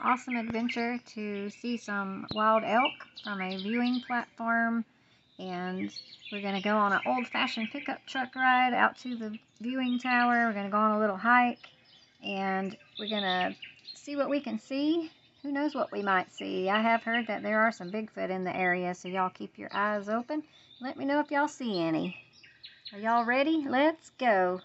awesome adventure to see some wild elk from a viewing platform, and we're going to go on an old-fashioned pickup truck ride out to the viewing tower. We're going to go on a little hike, and we're going to see what we can see. Who knows what we might see? I have heard that there are some Bigfoot in the area, so y'all keep your eyes open. Let me know if y'all see any. Are y'all ready? Let's go.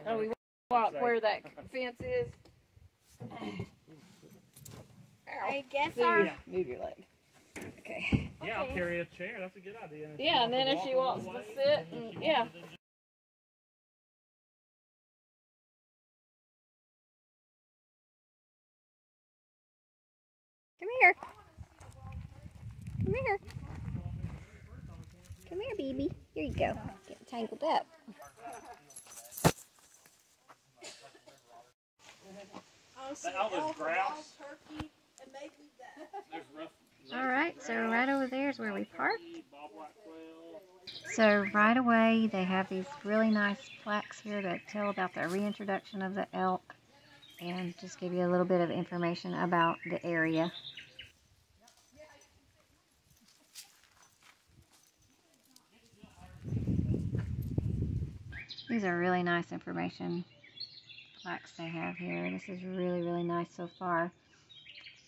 Oh, we walk where that fence is. I guess move your leg. Okay. Yeah, I'll carry a chair. That's a good idea. Yeah, and then if she wants to sit, and, yeah. Come here. Come here. Come here, baby. Here you go. Getting tangled up. Alright, so right over there is where we parked. So right away they have these really nice plaques here that tell about the reintroduction of the elk and just give you a little bit of information about the area. These are really nice information plaques they have here. This is really, really nice so far.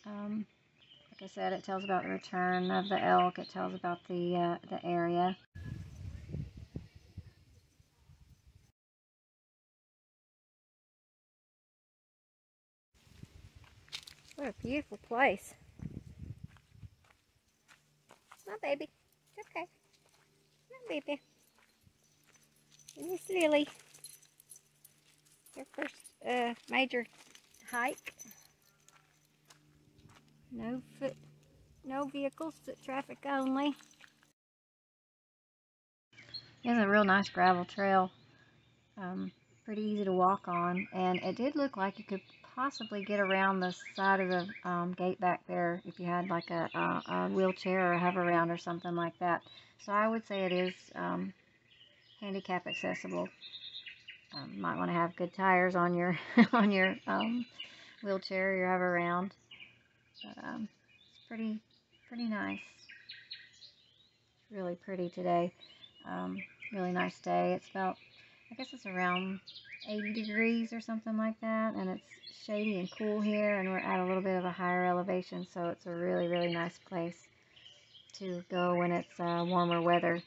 Like I said, it tells about the return of the elk. It tells about the area. What a beautiful place. Come on, baby. It's okay. Come on, baby. Miss Lily. Their first major hike. No vehicles, foot traffic only. It's a real nice gravel trail. Pretty easy to walk on, and it did look like you could possibly get around the side of the gate back there if you had like a wheelchair or a hover round or something like that. So I would say it is handicap accessible. Might want to have good tires on your on your wheelchair or your hover round. But it's pretty nice. It's really pretty today. Really nice day. It's about, I guess it's around 80 degrees or something like that, and it's shady and cool here, and we're at a little bit of a higher elevation, so it's a really, really nice place to go when it's warmer weather.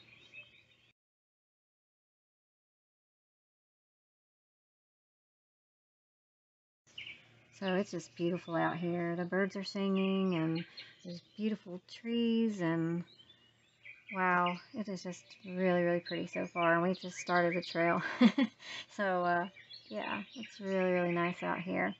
So it's just beautiful out here. The birds are singing, and there's beautiful trees, and wow, it is just really, really pretty so far, and we've just started the trail. So yeah, it's really, really nice out here.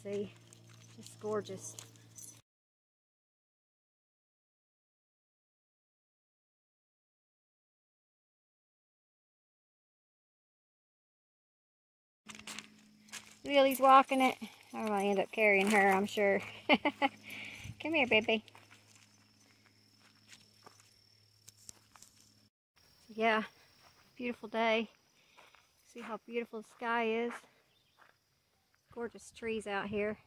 See, just gorgeous. Lily's walking it. I'm going to end up carrying her, I'm sure. Come here, baby. Yeah, beautiful day. See how beautiful the sky is. Gorgeous trees out here.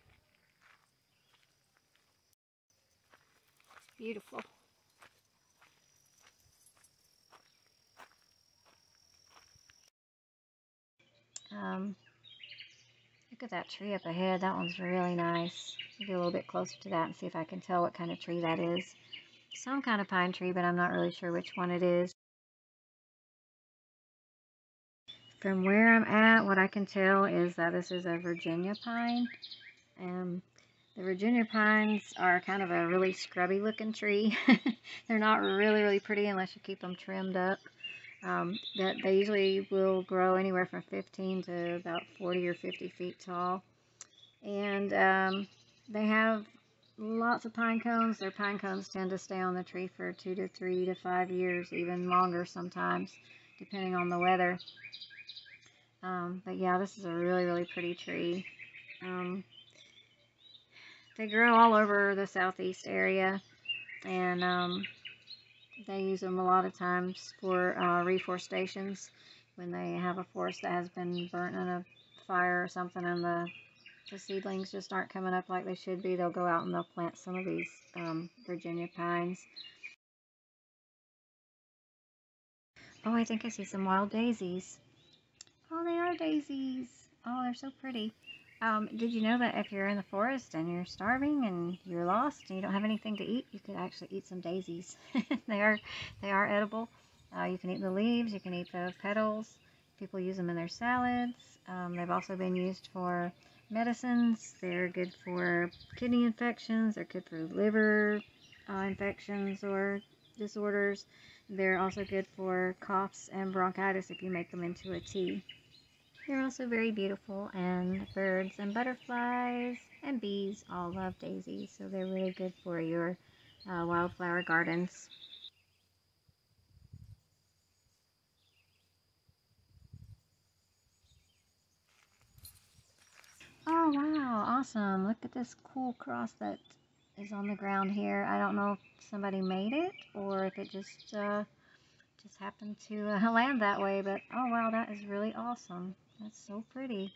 It's beautiful. Look at that tree up ahead. That one's really nice. I'll get a little bit closer to that and see if I can tell what kind of tree that is. Some kind of pine tree, but I'm not really sure which one it is. From where I'm at, what I can tell is that this is a Virginia pine. The Virginia pines are kind of a really scrubby looking tree. They're not really pretty unless you keep them trimmed up. That they usually will grow anywhere from 15 to about 40 or 50 feet tall. And they have lots of pine cones. Their pine cones tend to stay on the tree for 2 to 3 to 5 years, even longer sometimes, depending on the weather. But yeah, this is a really pretty tree. They grow all over the southeast area, and they use them a lot of times for reforestations when they have a forest that has been burnt in a fire or something and the seedlings just aren't coming up like they should be. They'll go out and they'll plant some of these Virginia pines. Oh, I think I see some wild daisies. Oh, they are daisies. Oh, they're so pretty. Did you know that if you're in the forest and you're starving and you're lost and you don't have anything to eat, you could actually eat some daisies. They are edible. You can eat the leaves, you can eat the petals. People use them in their salads. They've also been used for medicines. They're good for kidney infections. They're good for liver infections or disorders. They're also good for coughs and bronchitis if you make them into a tea. They're also very beautiful, and birds and butterflies and bees all love daisies, so they're really good for your wildflower gardens. Oh wow, awesome. Look at this cool cross that is on the ground here. I don't know if somebody made it or if it just happened to land that way, but oh wow, that is really awesome. That's so pretty.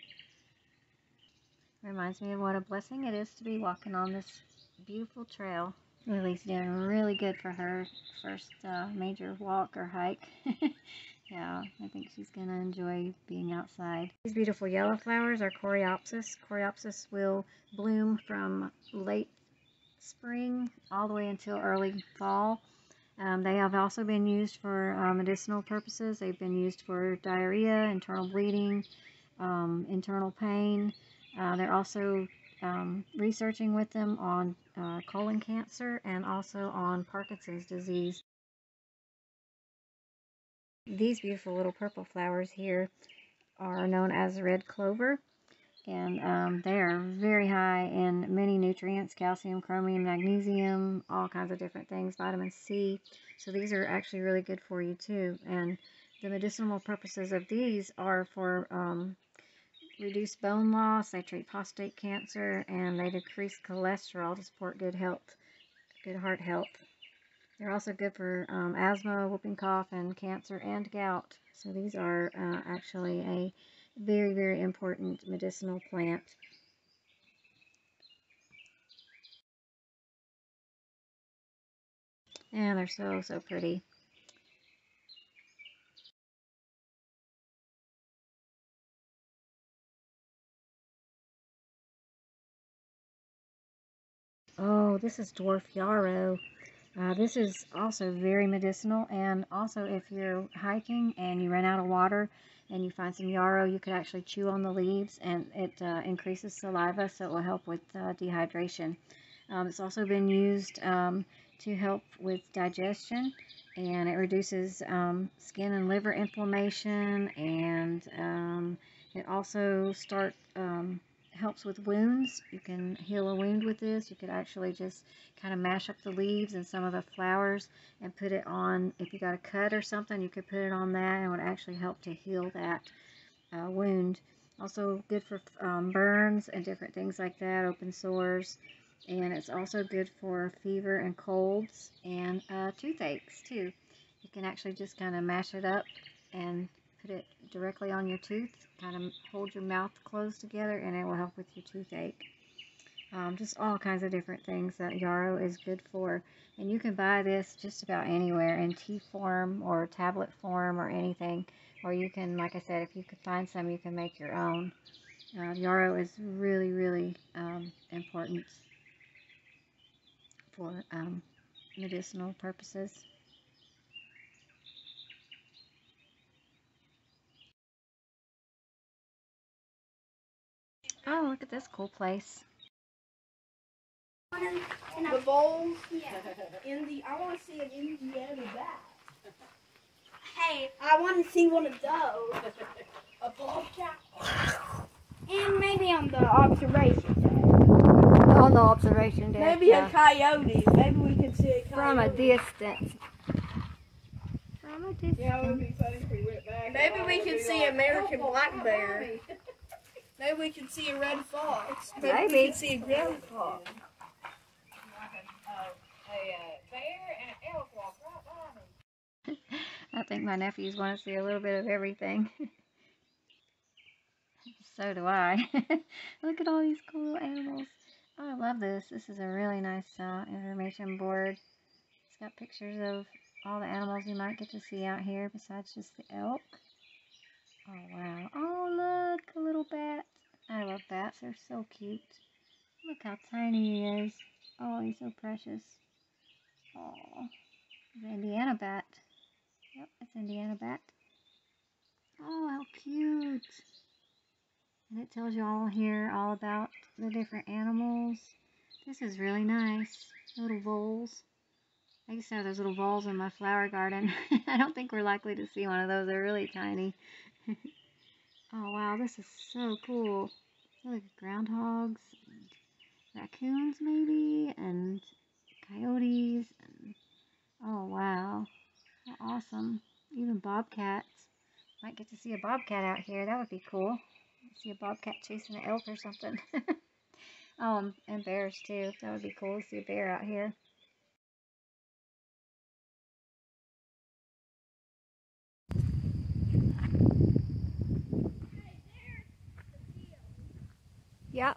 Reminds me of what a blessing it is to be walking on this beautiful trail. Lily's doing really good for her first major walk or hike. Yeah, I think she's going to enjoy being outside. These beautiful yellow flowers are Coreopsis. Coreopsis will bloom from late spring all the way until early fall. They have also been used for medicinal purposes. They've been used for diarrhea, internal bleeding, internal pain. They're also researching with them on colon cancer and also on Parkinson's disease. These beautiful little purple flowers here are known as red clover, and they are very high in many nutrients: calcium, chromium, magnesium, all kinds of different things, vitamin C. So these are actually really good for you too. And the medicinal purposes of these are for reduce bone loss, they treat prostate cancer, and they decrease cholesterol to support good health, good heart health. They're also good for asthma, whooping cough, and cancer and gout. So these are actually a very important medicinal plant. And they're so pretty. Oh, this is dwarf yarrow. This is also very medicinal, and also if you're hiking and you run out of water and you find some yarrow, you could actually chew on the leaves, and it increases saliva, so it will help with dehydration. It's also been used to help with digestion, and it reduces skin and liver inflammation, and it also helps with wounds. You can heal a wound with this. You could actually just kind of mash up the leaves and some of the flowers and put it on. If you got a cut or something, you could put it on that, and it would actually help to heal that wound. Also good for burns and different things like that, open sores. And it's also good for fever and colds and toothaches too. You can actually just kind of mash it up and put it directly on your tooth. Kind of hold your mouth closed together and it will help with your toothache. Just all kinds of different things that yarrow is good for. And you can buy this just about anywhere in tea form or tablet form or anything. Or you can, like I said, if you could find some, you can make your own. Yarrow is really, really important for medicinal purposes. Oh, look at this cool place. The bowls in the. I want to see an Indiana bat. Hey, I want to see one of those. A bobcat. And maybe on the observation deck. On the observation deck. Maybe a coyote. Maybe we can see a coyote. From a distance. From a distance. Yeah, it would be funny if we went back. Maybe we can see American black bear. Maybe we can see a red fox. Maybe we can see a groundhog. A bear and an elk walk right by me. I think my nephews want to see a little bit of everything. So do I. Look at all these cool animals. Oh, I love this. This is a really nice information board. It's got pictures of all the animals you might get to see out here besides just the elk. Oh, wow. Oh, look, a little bat. I love bats. They're so cute. Look how tiny he is. Oh, he's so precious. Oh, the Indiana bat. Yep, it's Indiana bat. Oh, how cute. And it tells you all here all about the different animals. This is really nice. Little voles. I used to have those little voles in my flower garden. I don't think we're likely to see one of those. They're really tiny. Oh wow, this is so cool. Look at groundhogs and raccoons maybe and coyotes and oh wow. How awesome. Even bobcats. Might get to see a bobcat out here. That would be cool. See a bobcat chasing an elk or something. Oh, and bears too. That would be cool to see a bear out here. Yep.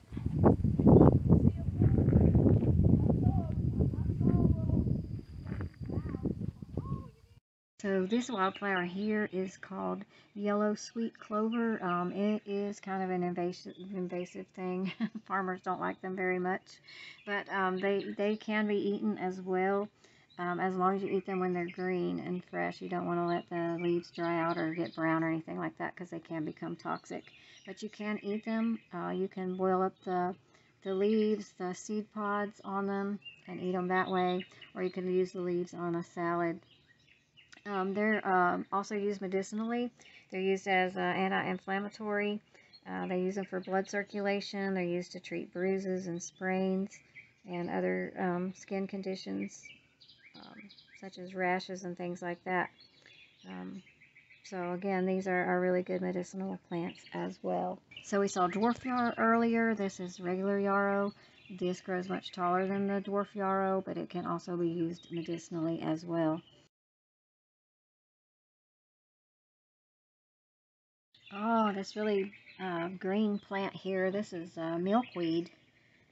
So this wildflower here is called yellow sweet clover. It is kind of an invasive thing. Farmers don't like them very much, but they can be eaten as well, as long as you eat them when they're green and fresh. You don't want to let the leaves dry out or get brown or anything like that because they can become toxic. But you can eat them. You can boil up the leaves, the seed pods on them, and eat them that way, or you can use the leaves on a salad. They're also used medicinally. They're used as anti-inflammatory. They use them for blood circulation. They're used to treat bruises and sprains and other skin conditions, such as rashes and things like that. So again, these are really good medicinal plants as well. So we saw dwarf yarrow earlier. This is regular yarrow. This grows much taller than the dwarf yarrow, but it can also be used medicinally as well. Oh, this really green plant here, this is milkweed.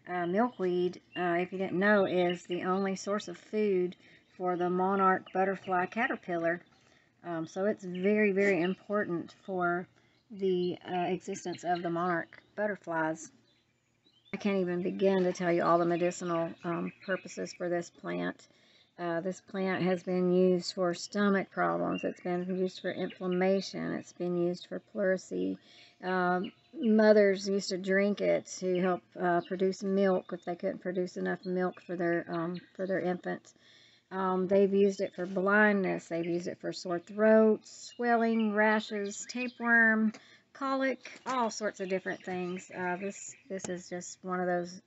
Milkweed, if you didn't know, is the only source of food for the monarch butterfly caterpillar. So it's very, very important for the existence of the monarch butterflies. I can't even begin to tell you all the medicinal purposes for this plant. This plant has been used for stomach problems. It's been used for inflammation. It's been used for pleurisy. Mothers used to drink it to help produce milk if they couldn't produce enough milk for their infants. They've used it for blindness. They've used it for sore throats, swelling, rashes, tapeworm, colic, all sorts of different things. This is just one of those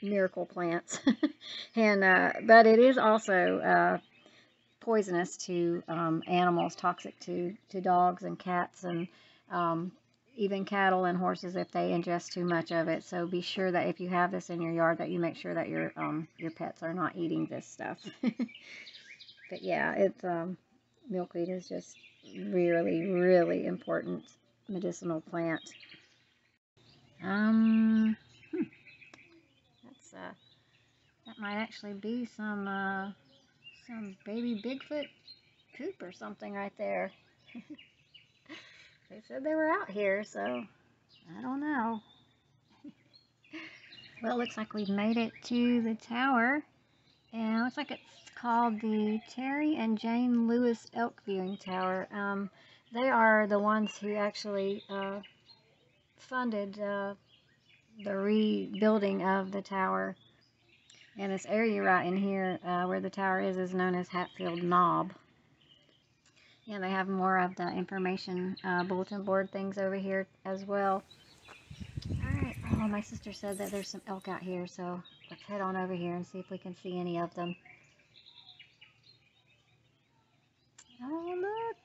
miracle plants. And but it is also poisonous to animals, toxic to dogs and cats and even cattle and horses if they ingest too much of it. So be sure that if you have this in your yard that you make sure that your pets are not eating this stuff. But yeah, milkweed is just really, really important medicinal plant. That's that might actually be some baby Bigfoot poop or something right there. They said they were out here, so I don't know. Well, it looks like we've made it to the tower, and it looks like it's called the Terry and Jane Lewis Elk Viewing Tower. They are the ones who actually funded the rebuilding of the tower. And this area right in here where the tower is known as Hatfield Knob. And they have more of the information bulletin board things over here as well. Alright, oh, my sister said that there's some elk out here, so let's head on over here and see if we can see any of them. Oh, look!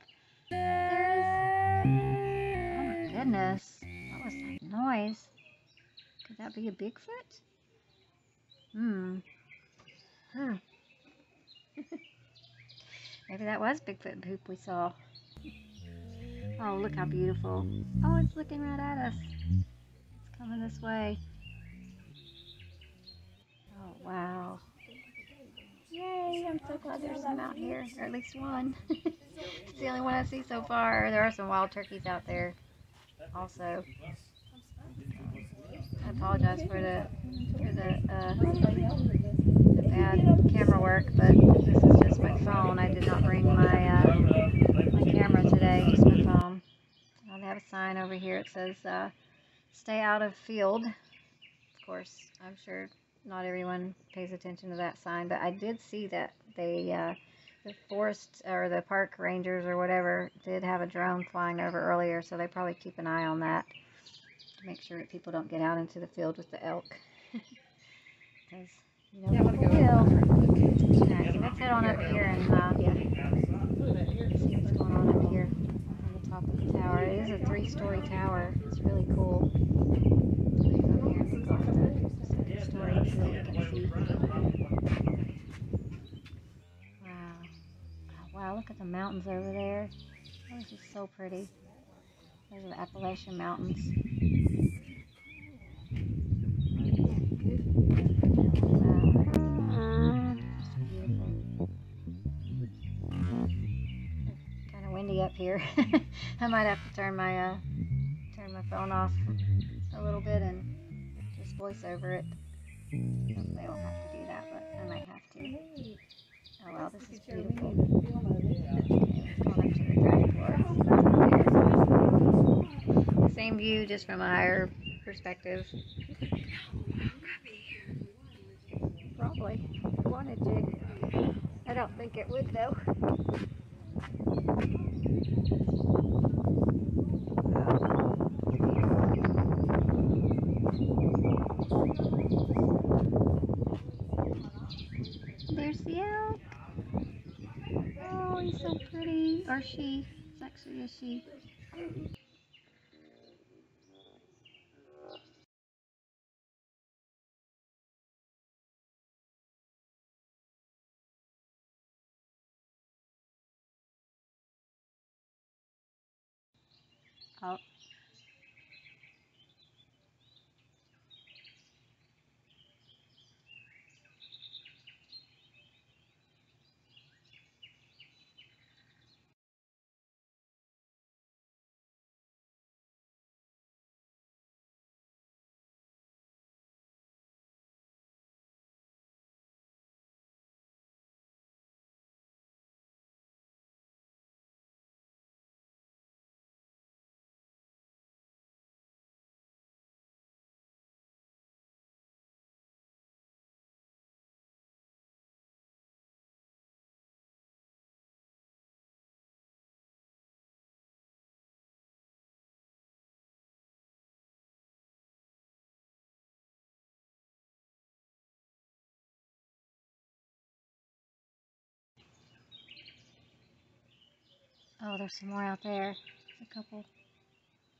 There is... Oh my goodness! What was that noise? Could that be a Bigfoot? Maybe that was Bigfoot poop we saw. Oh, look how beautiful. Oh, it's looking right at us. It's coming this way. Oh, wow. Yay, I'm so glad there's some out here, or at least one. It's the only one I see so far. There are some wild turkeys out there also. I apologize for the bad camera work, but this is just my phone. I did not bring my camera today, just my phone. They have a sign over here. It says, stay out of field. Of course, I'm sure not everyone pays attention to that sign, but I did see that they, the forest or the park rangers or whatever did have a drone flying over earlier, so they probably keep an eye on that to make sure that people don't get out into the field with the elk. Because, you know, people will. Alright, so let's head on over here and see what's going on over here on the top of the tower. It is a 3-story tower. It's really cool. Up here and go on the second story so that we can see. Wow. Oh, wow, look at the mountains over there. Oh, this is so pretty. Those are the Appalachian Mountains. Kind of windy up here. I might have to turn my phone off a little bit and just voice over it. Hopefully I don't have to do that, but I might have to. Oh wow, this is beautiful. Okay, let's go up to the 3rd floor. The same view, just from a higher perspective. Probably, if it wanted to. I don't think it would though. There's the elk. Oh, he's so pretty. Or she. It's actually a she. Oh. Oh, there's some more out there. There's a couple.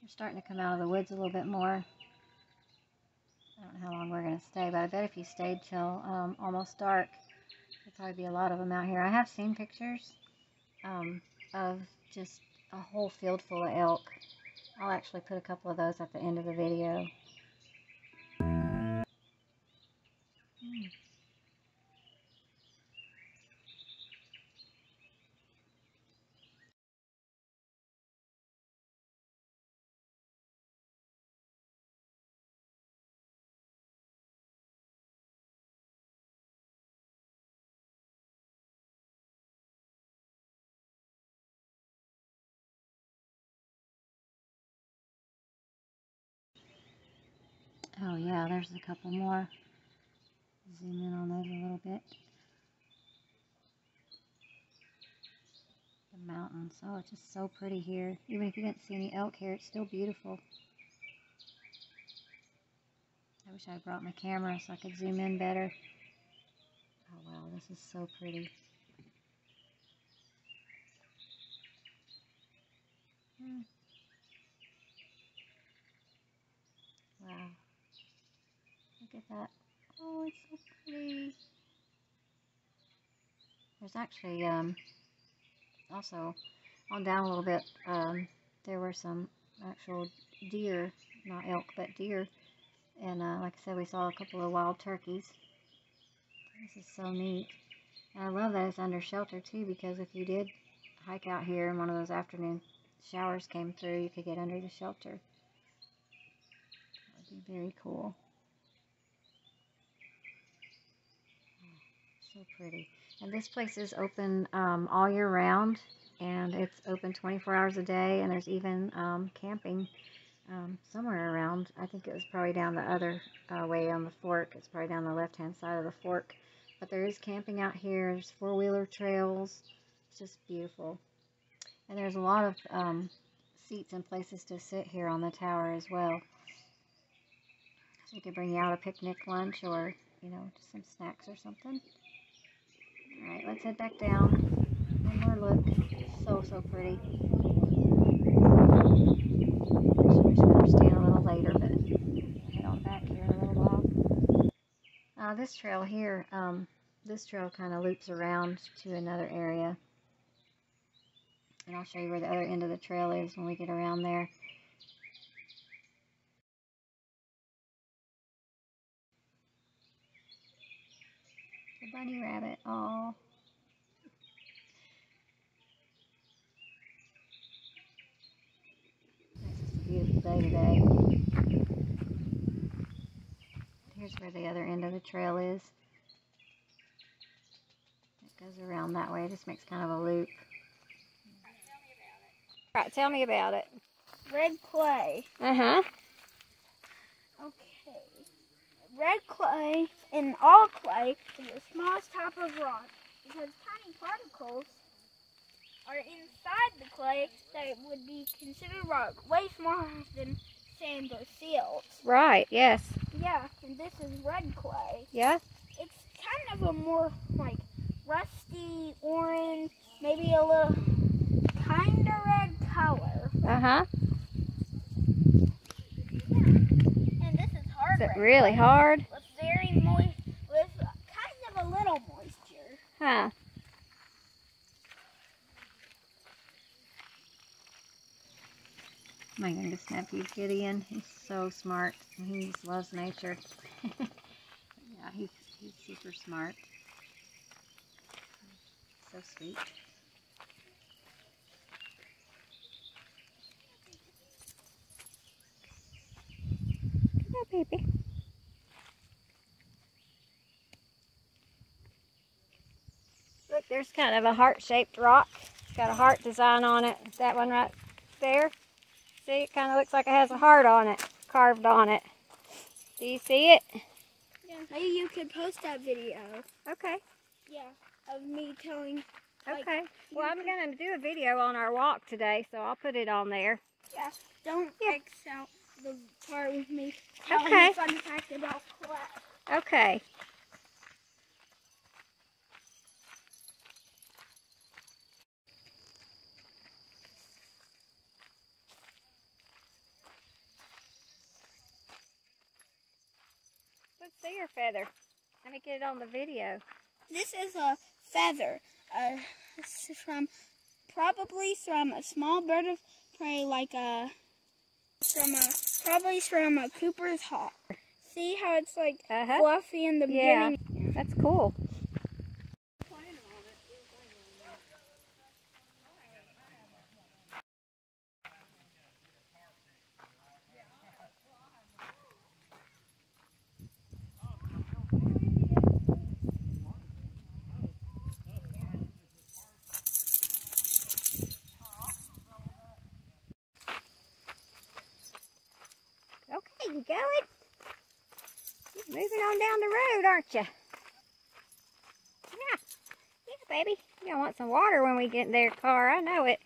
They're starting to come out of the woods a little bit more. I don't know how long we're going to stay, but I bet if you stayed till almost dark, there'd probably be a lot of them out here. I have seen pictures of just a whole field full of elk. I'll actually put a couple of those at the end of the video. Oh yeah, there's a couple more. Zoom in on those a little bit. The mountains. Oh, it's just so pretty here. Even if you didn't see any elk here, it's still beautiful. I wish I brought my camera so I could zoom in better. Oh wow, this is so pretty. Wow. Look at that. Oh, it's so pretty. There's actually, also, on down a little bit, there were some actual deer, not elk, but deer. And like I said, we saw a couple of wild turkeys. This is so neat. And I love that it's under shelter too, because if you did hike out here and one of those afternoon showers came through, you could get under the shelter. That would be very cool. So pretty. And this place is open all year round, and it's open 24 hours a day, and there's even camping somewhere around. I think it was probably down the other way on the fork. It's probably down the left-hand side of the fork. But there is camping out here. There's four-wheeler trails. It's just beautiful. And there's a lot of seats and places to sit here on the tower as well. So you could bring out a picnic lunch or, you know, just some snacks or something. Alright, let's head back down. One more look. So pretty. Actually, wish we were staying a little later, but we'll head on back here in a little while. This trail here, this trail kind of loops around to another area. And I'll show you where the other end of the trail is when we get around there. The bunny rabbit, oh. It's just a beautiful day today. Here's where the other end of the trail is. It goes around that way, it just makes kind of a loop. Right, tell me about it. Red clay. Uh-huh. Okay. Red clay and all clay is the smallest type of rock because tiny particles are inside the clay that would be considered rock, way smaller than sand or silt. Right, yes. Yeah, and this is red clay. Yeah? It's kind of a more like rusty orange, maybe a little kind of red color. Uh-huh. Yeah. And this is hard. Is it really hard? With very moist, with kind of a little moisture. Huh. My youngest nephew's Gideon. He's so smart. And he just loves nature. Yeah, he's super smart. So sweet. Come on, baby. Look, there's kind of a heart-shaped rock. It's got a heart design on it. That one right there. See, it kind of looks like it has a heart on it, carved on it. Do you see it? Yeah. Maybe you could post that video. Okay. Yeah, of me telling. Okay. Well, I'm going to do a video on our walk today, so I'll put it on there. Yeah. Don't X out the part with me. Okay. Fun fact about clay. Okay. Let's see your feather. Let me get it on the video. This is a feather. This is from Probably from a small bird of prey, like probably from a Cooper's hawk. See how it's like fluffy in the beginning? Yeah, that's cool. Okay, you going? You're moving on down the road, aren't you? Yeah. Yeah, baby. You're going to want some water when we get in their car. I know it.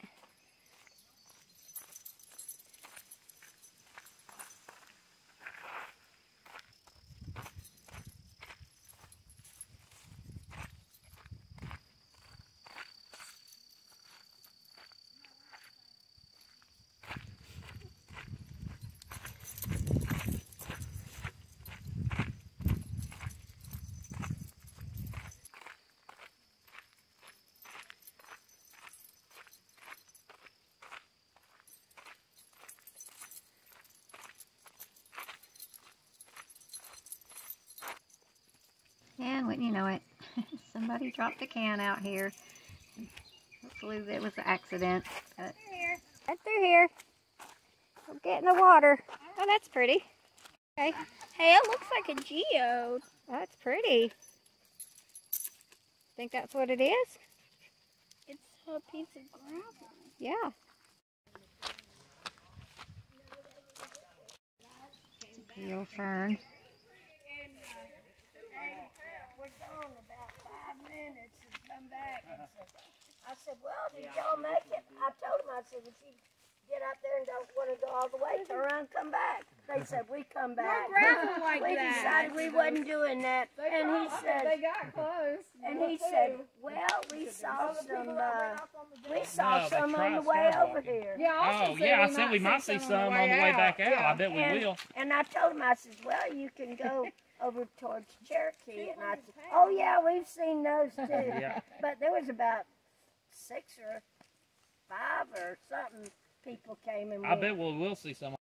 And wouldn't you know it, somebody dropped a can out here. Hopefully it was an accident. But Right through here. We'll get in the water. Oh, that's pretty. Okay. Hey, it looks like a geode. That's pretty. Think that's what it is? It's a piece of gravel. Yeah. Peel fern. We're gone about 5 minutes and come back. And I said, well, did y'all make it? I told them, I said, if you get up there and don't want to go all the way, turn around and come back. They said, we come back. gravel like We that. decided we wasn't doing that. And he said, They got close. and he said, well, we saw some, some on the tried way skywalking. over here. Yeah, I Oh, yeah, I said we might see some on the way back out. I bet we will. And I told him, I said, well, you can go over towards Cherokee. And I said, oh, yeah, we've seen those too. Yeah. But there was about 6 or 5 or something people came and I went. bet we'll see some.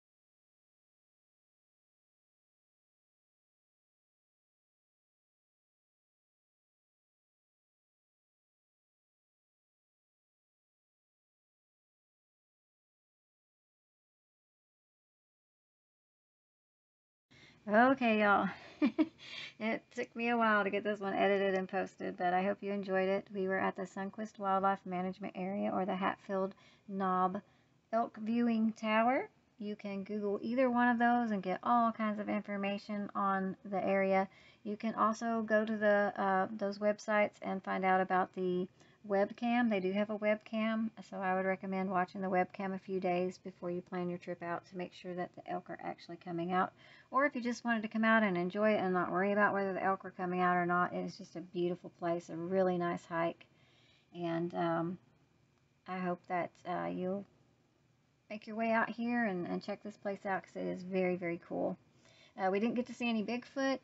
Okay, y'all. It took me a while to get this one edited and posted, but I hope you enjoyed it. We were at the Sunquist Wildlife Management Area, or the Hatfield Knob Elk Viewing Tower. You can Google either one of those and get all kinds of information on the area. You can also go to the those websites and find out about the webcam. They do have a webcam, so I would recommend watching the webcam a few days before you plan your trip out to make sure that the elk are actually coming out. Or if you just wanted to come out and enjoy it and not worry about whether the elk are coming out or not, it is just a beautiful place, a really nice hike. And I hope that you'll make your way out here and check this place out, because it is very, very cool. We didn't get to see any Bigfoot,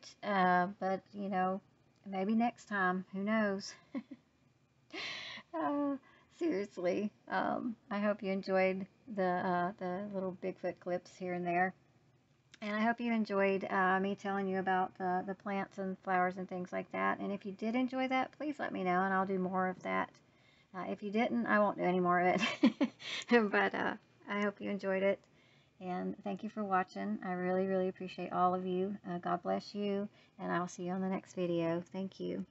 but, you know, maybe next time. Who knows? Seriously, I hope you enjoyed the little Bigfoot clips here and there. And I hope you enjoyed me telling you about the plants and flowers and things like that. And if you did enjoy that, please let me know, and I'll do more of that. If you didn't, I won't do any more of it. But I hope you enjoyed it. And thank you for watching. I really, really appreciate all of you. God bless you. And I'll see you on the next video. Thank you.